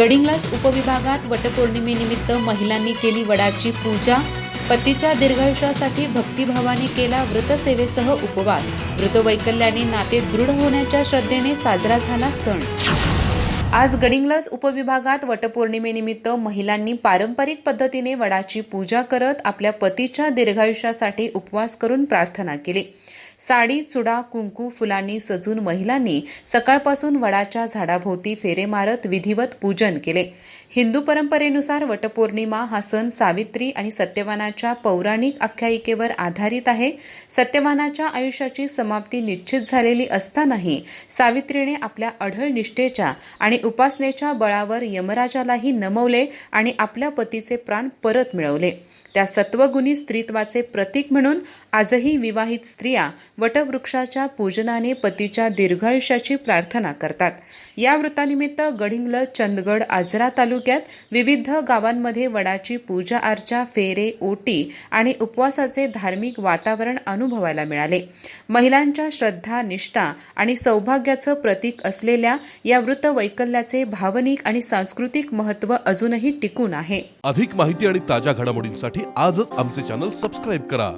गडिंग्लज उपविभागात वटपौर्णिमेनिमित्त महिलांनी केली वडाची पूजा। पतीच्या दीर्घायुष्यासाठी भक्तिभावाने केला व्रतसेवेसह उपवास। व्रतवैकल्याने नाते दृढ होण्याच्या श्रद्धेने साजरा झाला सण। आज गडिंग्लज उपविभागात वटपौर्णिमेनिमित्त महिलांनी पारंपरिक पद्धतीने वडाची पूजा करत आपल्या पतीच्या दीर्घायुष्यासाठी उपवास करून प्रार्थना केली। साडी, चुडा, कुंकू, फुलांनी सजून महिलांनी सकाळपासून वडाच्या झाडाभोवती फेरे मारत विधिवत पूजन केले। हिंदू परंपरेनुसार वटपौर्णिमा हा सण सावित्री आणि सत्यवानाच्या पौराणिक आख्यायिकेवर आधारित आहे। सत्यवानाच्या आयुष्याची समाप्ती निश्चित झालेली असतानाही सावित्रीने आपल्या अढळ निष्ठेच्या आणि उपासनेच्या बळावर यमराजालाही नमवले आणि आपल्या पतीचे प्राण परत मिळवले। त्या सत्वगुणी स्त्रीत्वाचे प्रतीक म्हणून आजही विवाहित स्त्रिया वटवृक्षाच्या पूजनाने पतीच्या दीर्घायुष्याची प्रार्थना करतात। या व्रतानिमित्त गडिंग्लज, चंदगड, आजरा तालुक्यात विविध गावांमध्ये वडाची पूजा अर्चा, फेरे, ओटी आणि उपवासाचे धार्मिक वातावरण अनुभवायला मिळाले। महिलांच्या श्रद्धा, निष्ठा आणि सौभाग्याचं प्रतीक असलेल्या या व्रतवैकल्याचे भावनिक आणि सांस्कृतिक महत्त्व अजूनही टिकून आहे। अधिक माहिती आणि ताज्या घडामोडींसाठी आजच आमचे चॅनल सबस्क्राइब करा।